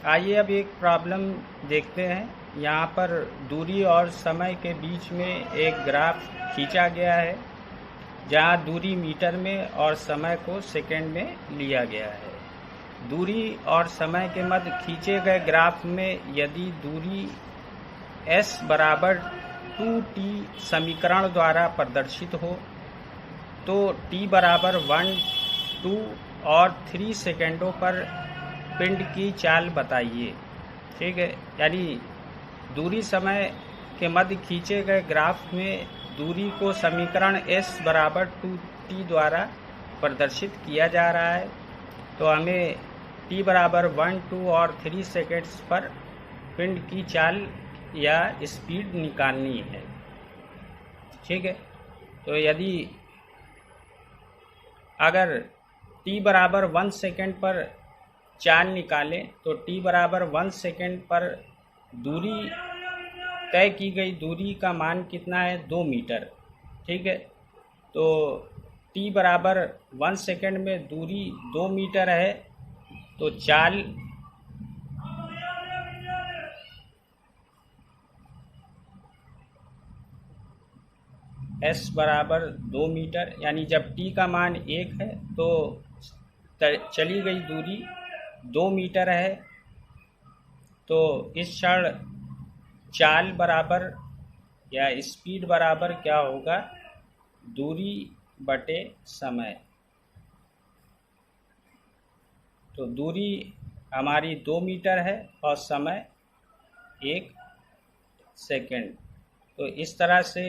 आइए अब एक प्रॉब्लम देखते हैं। यहाँ पर दूरी और समय के बीच में एक ग्राफ खींचा गया है, जहाँ दूरी मीटर में और समय को सेकंड में लिया गया है। दूरी और समय के मध्य खींचे गए ग्राफ में यदि दूरी s बराबर 2t समीकरण द्वारा प्रदर्शित हो तो t बराबर 1, 2 और 3 सेकेंडों पर पिंड की चाल बताइए। ठीक है, यानी दूरी समय के मध्य खींचे गए ग्राफ में दूरी को समीकरण s बराबर 2t द्वारा प्रदर्शित किया जा रहा है। तो हमें t बराबर 1, 2 और 3 सेकेंड्स पर पिंड की चाल या स्पीड निकालनी है। ठीक है, तो यदि अगर t बराबर 1 सेकेंड पर चाल निकालें तो t बराबर 1 सेकेंड पर दूरी तय की गई दूरी का मान कितना है? 2 मीटर। ठीक है, तो t बराबर 1 सेकेंड में दूरी 2 मीटर है, तो चाल s बराबर 2 मीटर, यानी जब t का मान 1 है तो चली गई दूरी 2 मीटर है। तो इस क्षण चाल बराबर या स्पीड बराबर क्या होगा? दूरी बटे समय। तो दूरी हमारी 2 मीटर है और समय 1 सेकेंड। तो इस तरह से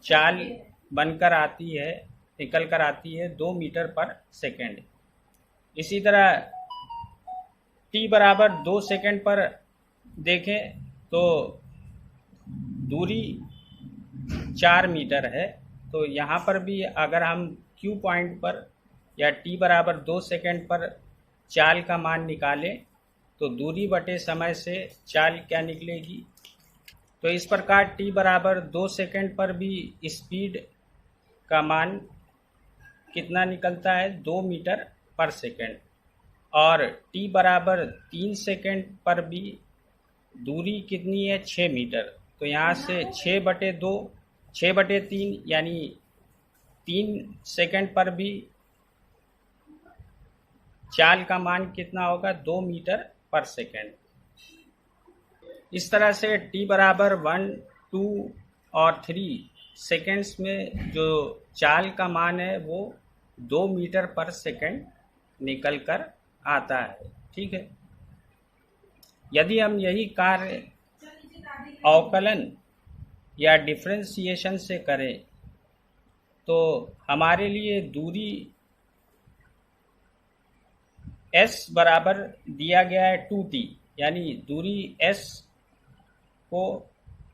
चाल बनकर आती है, निकल कर आती है 2 मीटर पर सेकेंड। इसी तरह t बराबर 2 सेकेंड पर देखें तो दूरी 4 मीटर है। तो यहाँ पर भी अगर हम Q पॉइंट पर या t बराबर 2 सेकेंड पर चाल का मान निकालें तो दूरी बटे समय से चाल क्या निकलेगी? तो इस प्रकार t बराबर 2 सेकेंड पर भी स्पीड का मान कितना निकलता है? 2 मीटर पर सेकेंड। और t बराबर 3 सेकेंड पर भी दूरी कितनी है? 6 मीटर। तो यहाँ से 6/2, 6/3 यानी 3 सेकेंड पर भी चाल का मान कितना होगा? 2 मीटर पर सेकेंड। इस तरह से t बराबर 1, 2 और 3 सेकेंड्स में जो चाल का मान है वो 2 मीटर पर सेकेंड निकल कर आता है। ठीक है, यदि हम यही कार्य अवकलन या डिफरेंशिएशन से करें तो हमारे लिए दूरी s बराबर दिया गया है 2t, यानी दूरी s को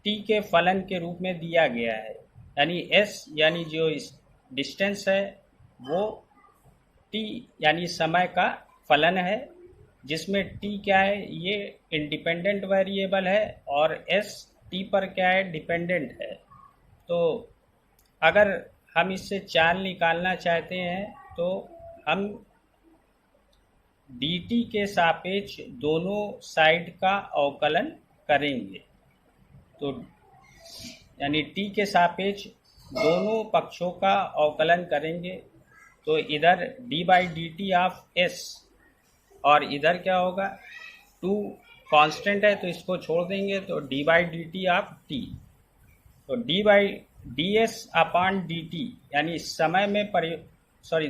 t के फलन के रूप में दिया गया है। यानी s यानी जो डिस्टेंस है वो t यानी समय का फलन है, जिसमें t क्या है? ये इंडिपेंडेंट वेरिएबल है और s t पर क्या है? डिपेंडेंट है। तो अगर हम इससे चाल निकालना चाहते हैं तो हम dt के सापेक्ष दोनों साइड का अवकलन करेंगे। तो यानी t के सापेक्ष दोनों पक्षों का अवकलन करेंगे। तो इधर d/dt ऑफ s और इधर क्या होगा? 2 कांस्टेंट है तो इसको छोड़ देंगे, तो d/dt ऑफ t। तो ds अपॉन dt यानी समय में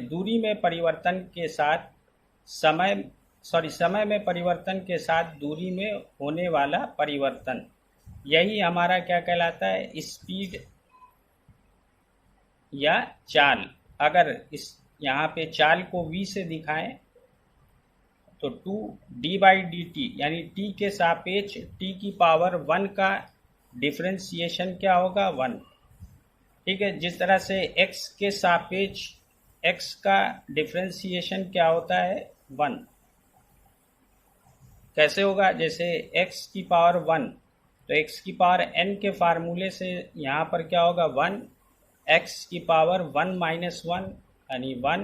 दूरी में परिवर्तन के साथ समय में परिवर्तन के साथ दूरी में होने वाला परिवर्तन, यही हमारा क्या कहलाता है? स्पीड या चाल। अगर इस यहाँ पे चाल को v से दिखाएं तो 2d/dt यानी t के सापेक्ष t की पावर 1 का डिफरेंशिएशन क्या होगा? 1। ठीक है, जिस तरह से x के सापेक्ष x का डिफरेंशिएशन क्या होता है? 1। कैसे होगा? जैसे x की पावर 1, तो x की पावर n के फार्मूले से यहाँ पर क्या होगा? 1, x की पावर 1 - 1 यानी 1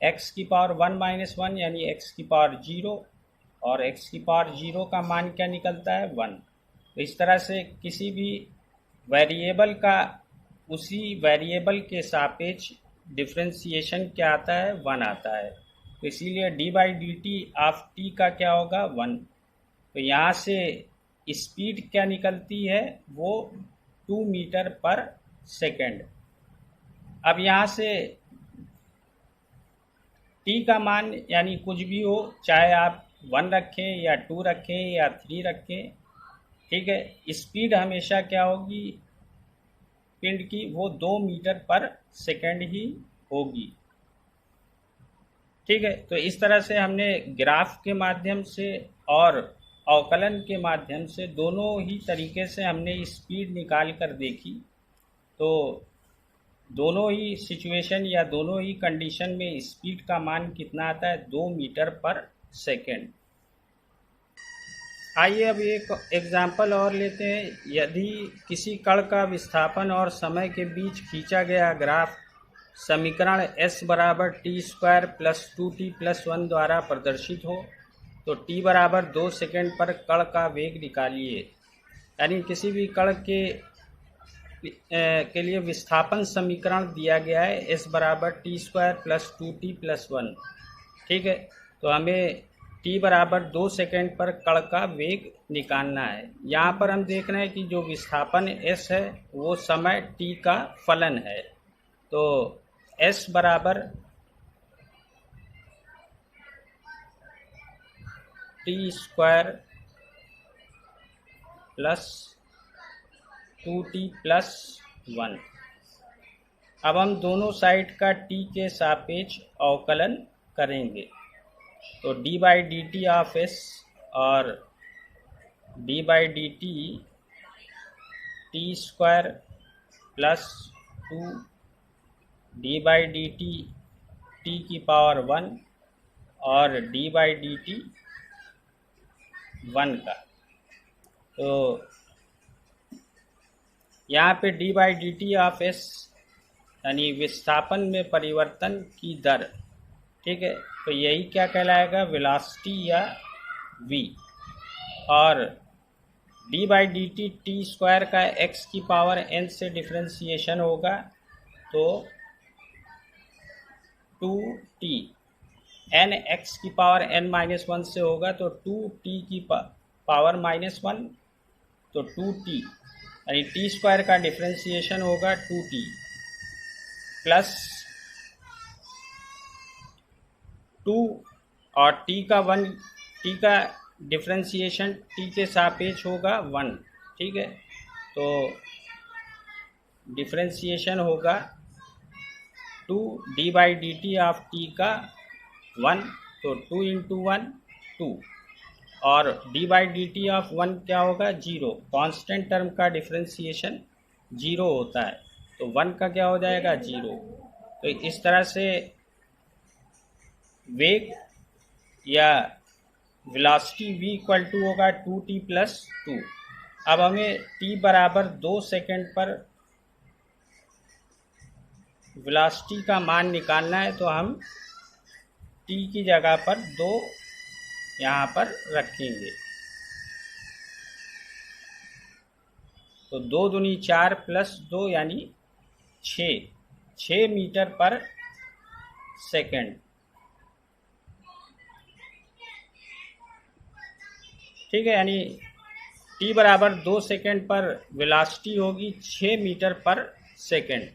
x की पावर 1 माइनस 1 यानी x की पावर 0, और x की पावर 0 का मान क्या निकलता है 1। तो इस तरह से किसी भी वेरिएबल का उसी वेरिएबल के सापेक्ष डिफरेंशिएशन क्या आता है 1 आता है। तो इसीलिए D by D T of T का क्या होगा 1। तो यहाँ से स्पीड क्या निकलती है वो 2 मीटर पर सेकेंड। अब यहाँ से टी का मान यानी कुछ भी हो, चाहे आप 1 रखें या 2 रखें या 3 रखें, ठीक है, स्पीड हमेशा क्या होगी पिंड की वो 2 मीटर पर सेकेंड ही होगी। ठीक है, तो इस तरह से हमने ग्राफ के माध्यम से और अवकलन के माध्यम से दोनों ही तरीके से हमने स्पीड निकाल कर देखी। तो दोनों ही सिचुएशन या दोनों ही कंडीशन में स्पीड का मान कितना आता है 2 मीटर पर सेकेंड। आइए अब एक एग्जाम्पल और लेते हैं। यदि किसी कण का विस्थापन और समय के बीच खींचा गया ग्राफ समीकरण s बराबर T square plus 2t plus 1 द्वारा प्रदर्शित हो तो t बराबर 2 सेकेंड पर कण का वेग निकालिए। यानी किसी भी कण के लिए विस्थापन समीकरण दिया गया है s बराबर T square plus 2t plus 1। ठीक है, तो हमें t बराबर 2 सेकेंड पर कण का वेग निकालना है। यहाँ पर हम देख रहे हैं कि जो विस्थापन s है वो समय t का फलन है। तो s बराबर T square plus 2t plus 1। अब हम दोनों साइड का t के सापेक्ष अवकलन करेंगे। तो D by D T of s और D by D T square plus 2 D by D T की पावर 1 और डी बाई डी टी 1 का। तो यहाँ पे D by D T of s यानी विस्थापन में परिवर्तन की दर, ठीक है, तो यही क्या कहलाएगा वेलोसिटी या v। और D by D T square का x की पावर n से डिफ्रेंशिएशन होगा तो 2t, n x की पावर n माइनस 1 से होगा तो 2t की पावर माइनस 1 तो 2t, यानी t स्क्वायर का डिफ्रेंशिएशन होगा 2t प्लस 2 और t का डिफ्रेंशिएशन t के सापेक्ष होगा 1। ठीक है, तो डिफ्रेंशिएशन होगा 2 D by D T of t का 1, तो 2 इंटू 1 2, और D by D T of 1 क्या होगा 0। कांस्टेंट टर्म का डिफ्रेंशिएशन 0 होता है तो 1 का क्या हो जाएगा 0। तो इस तरह से वेग या वेलोसिटी v इक्वल टू होगा 2t प्लस 2। अब हमें t बराबर 2 सेकेंड पर वेलोसिटी का मान निकालना है तो हम t की जगह पर 2 यहाँ पर रखेंगे। तो 2 दूनी 4 प्लस 2 यानी 6 मीटर पर सेकेंड। ठीक है, यानी t बराबर 2 सेकेंड पर वेलोसिटी होगी 6 मीटर पर सेकेंड।